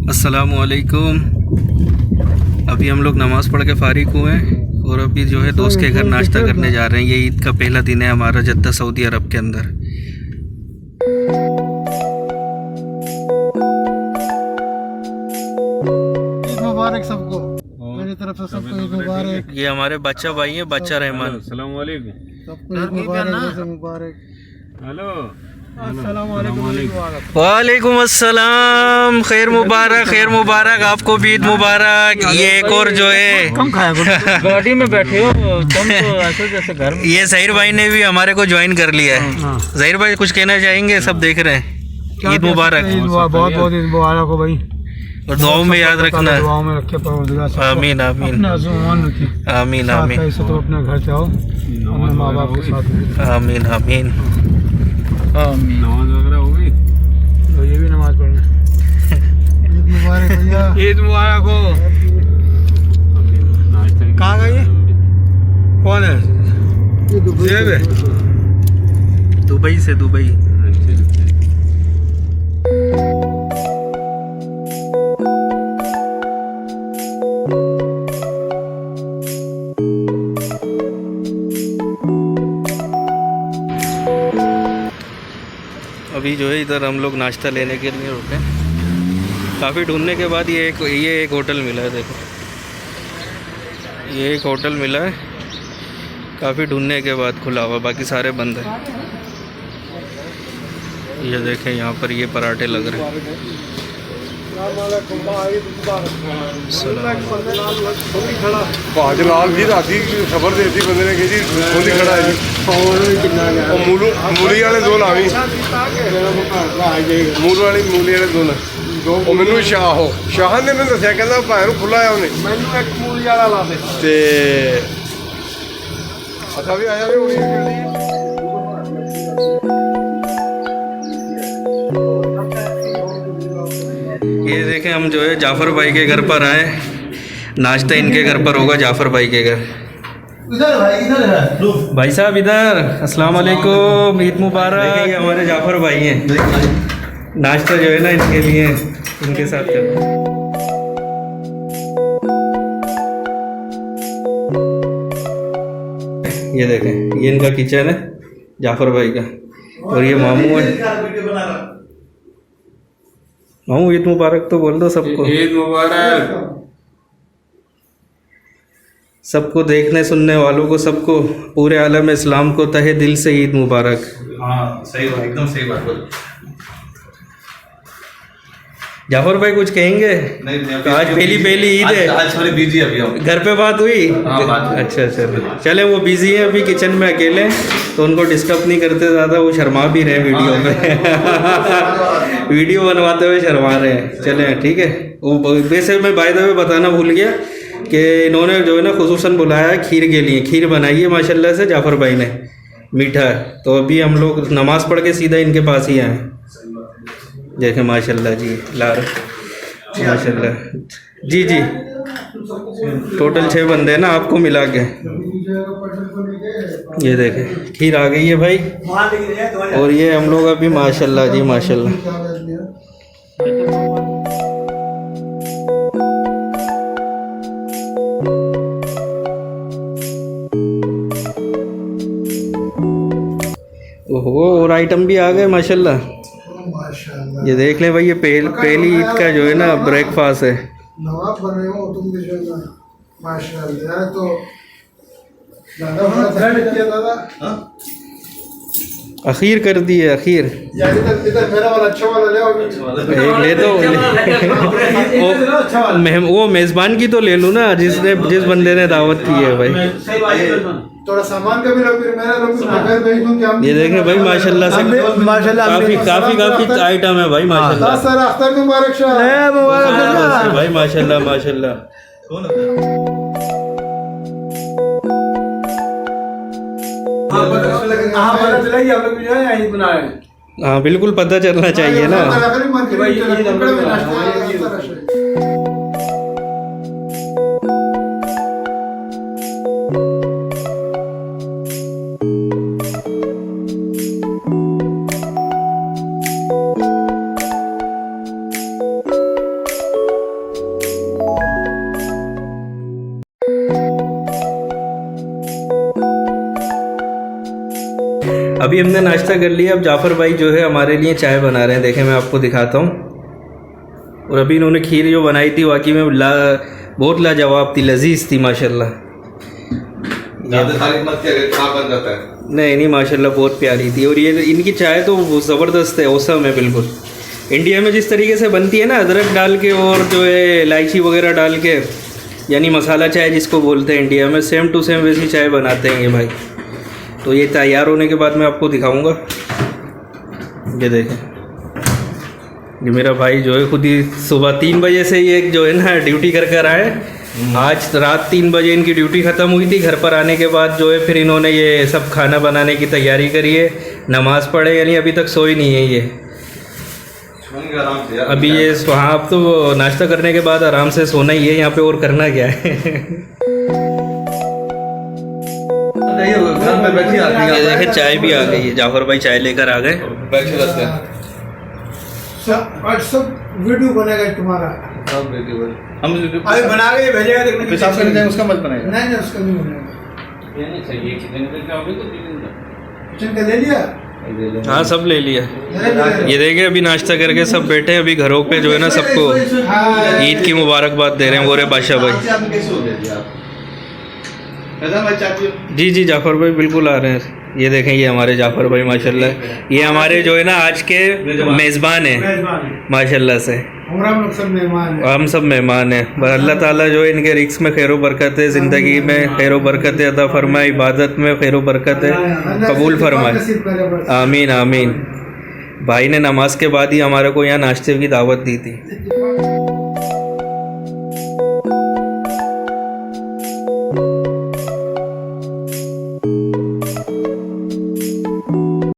अस्सलामुअलैकुम। अभी हम लोग नमाज़ पढ़ के फ़ारिग हुए हैं और अभी जो है दोस्त के घर नाश्ता करने जा रहे हैं। ये ईद का पहला दिन है हमारा जद्दा सऊदी अरब के अंदर। ईद मुबारक सबको, मेरी तरफ से सबको ईद मुबारक। ये हमारे बच्चा भाई हैं, बच्चा रहमान। सबको ईद मुबारक। हेलो, वालेकुम अस्सलाम। खैर मुबारक, खैर मुबारक, आपको भी ईद मुबारक। ये एक और जो है गाड़ी में बैठे हो तुम तो ऐसे जैसे घर में। ये ज़हीर भाई ने भी हमारे को ज्वाइन कर लिया है। ज़हीर भाई कुछ कहना चाहेंगे? सब देख रहे हैं। ईद मुबारक। बहुत बहुत ईद मुबारक हो भाई, और दुआओं में याद रखना। दुआओं में रखे परवरदिगार। आमीन आमीन आमीन आमीन तो अपने घर जाओ, अपने माँ बाप के साथ। आमीन आमीन। नमाज वगैरह हो गई तो ये भी नमाज पढ़ना। ईद मुबारक भैया, ईद मुबारक हो। कहाँ गई? कौन है? जेब है। दुबई से, दुबई। अभी जो है इधर हम लोग नाश्ता लेने के लिए रुके। काफ़ी ढूंढने के बाद ये एक होटल मिला है। देखो, ये एक होटल मिला है, काफ़ी ढूंढने के बाद खुला हुआ, बाकी सारे बंद है। ये देखें, यहाँ पर ये पराठे लग रहे हैं। लाल जी राती खबर देती बंदे ने कि जी खोली खड़ा है जी। मूली वाले दो लावी, मूली वाले दो ना। ਉਹ ਮੈਨੂੰ ਸ਼ਾਹ ਨੇ ਮੈਨੂੰ ਦੱਸਿਆ, ਕਹਿੰਦਾ ਭਾਵੇਂ ਨੂੰ ਖੁੱਲਾ ਆ ਉਹਨੇ। ਮੈਨੂੰ ਇੱਕ ਮੂਲੀ ਵਾਲਾ ਲਾ ਦੇ ਤੇ ਅੱਛਾ ਵੀ ਆਇਆ ਵੀ ਹੋਣੀ ਜਲਦੀ। ये देखें, हम जो है जाफ़र भाई के घर पर आए। नाश्ता इनके घर पर होगा, जाफ़र भाई के घर। इधर भाई, इधर है भाई साहब इधर। अस्सलाम वालेकुम, ईद मुबारक। ये हमारे जाफ़र भाई हैं। नाश्ता जो है ना इनके लिए, इनके साथ चलो। ये देखें, ये इनका किचन है जाफ़र भाई का, और ये मामू है। मामू ईद मुबारक तो बोल दो सबको। ईद मुबारक सबको, देखने सुनने वालों को, सबको, पूरे आलम इस्लाम को तहे दिल से ईद मुबारक। हाँ सही बात, एकदम सही बात बोल। जाफर भाई कुछ कहेंगे? नहीं, तो आज पहली ईद है। आज थोड़ी बिजी अभी हम। घर पे बात हुई? हाँ, बात हुई। अच्छा, चले वो बिजी है अभी किचन में अकेले, तो उनको डिस्टर्ब नहीं करते ज़्यादा। वो शर्मा भी रहे वीडियो में वीडियो बनवाते हुए शर्मा रहे हैं। चले ठीक है। वो वैसे मैं बाय द वे बताना भूल गया कि इन्होंने जो है ना खुसूसन बुलाया है खीर के लिए। खीर बनाई है माशाल्लाह से जाफ़र भाई ने, मीठा है। तो अभी हम लोग नमाज़ पढ़ के सीधा इनके पास ही आए। देखें माशाल्लाह जी, लार माशाल्लाह जी। टोटल 6 बंदे हैं ना आपको मिला के। ये देखें, खीर आ गई है भाई। और ये हम लोग अभी माशाल्लाह जी माशाल्लाह। ओहो, और आइटम भी आ गए माशाल्लाह। माशाल्लाह ये देख लें भाई, ये पहली ईद का जो है ना ब्रेकफास्ट है। नवाब बने हो तुम भी जो है ना माशाल्लाह यार। तो दादा किया दादा अखीर कर दी है, अखीर। यार इधर मेरा वाला अच्छा वाला ले आओ। एक ले दो वो मेजबान की तो ले लूँ ना, जिस बंदे ने दावत की है भाई। थोड़ा सामान का भी लो, फिर मेरा लो, फिर मैं भेज दूं क्या? ये देखें भाई माशाल्लाह से माशाल्लाह काफी आइटम है भाई माशाल्लाह। सर अख्तर मुबारक शाह मुबारक भाई माशाल्लाह माशाल्लाह। पता चला कि आप लोग जो है यही बनाए। हाँ बिल्कुल पता चलना चाहिए ना। अभी हमने नाश्ता कर लिया। अब जाफ़र भाई जो है हमारे लिए चाय बना रहे हैं। देखें मैं आपको दिखाता हूँ। और अभी इन्होंने खीर जो बनाई थी वाकई में बहुत लाजवाब थी, लजीज थी माशाल्लाह। ज़्यादा तारीफ मत किया, खराब बन जाता है। नहीं माशाल्लाह बहुत प्यारी थी। और ये इनकी चाय तो ज़बरदस्त है, औसम है बिल्कुल। इंडिया में जिस तरीके से बनती है ना, अदरक डाल के और जो है इलायची वगैरह डाल के, यानी मसाला चाय जिसको बोलते हैं इंडिया में, सेम टू सेम वैसी चाय बनाते हैं ये भाई। तो ये तैयार होने के बाद मैं आपको दिखाऊंगा। ये देखें, ये मेरा भाई जो है खुद ही सुबह 3 बजे से ये जो है ना ड्यूटी कर आए। आज रात 3 बजे इनकी ड्यूटी ख़त्म हुई थी। घर पर आने के बाद जो है फिर इन्होंने ये सब खाना बनाने की तैयारी करी है, नमाज़ पढ़े, यानी अभी तक सोई नहीं है ये। आराम से यार। अभी ये वहाँ अब तो नाश्ता करने के बाद आराम से सोना ही है, यहाँ पे और करना क्या है। घर में बैठी आती ये देखें चाय भी आ गई है, जाफर भाई चाय लेकर आ गए। बैठे रहते हैं सब वीडियो बनेगा तुम्हारा। सब वीडियो हम अभी बना के भेजेगा देखने के पेशाब करने जाए उसका मत बनाएगा। नहीं उसका नहीं बनेगा। किचन का ले लिया? हाँ सब ले लिया। ये देखे अभी नाश्ता करके सब बैठे हैं। अभी घरों पे जो है ना सबको ईद की मुबारकबाद दे रहे हैं गोरे बादशाह भाई। कैसे हो गए आप? जी जाफर भाई बिल्कुल आ रहे हैं। ये देखें ये हमारे जाफर भाई माशाल्लाह, ये हमारे जो है ना आज के मेज़बान हैं माशाल्लाह से। हम सब मेहमान हैं। हम सब मेहमान हैं। बस अल्लाह ताला जो है इनके रिस्क में खैर बरकत है, ज़िंदगी में खैर बरकत अता फरमाए, इबादत में खैर बरकत है कबूल फरमाए। आमीन आमीन। भाई ने नमाज के बाद ही हमारे को यहाँ नाश्ते की दावत दी थी।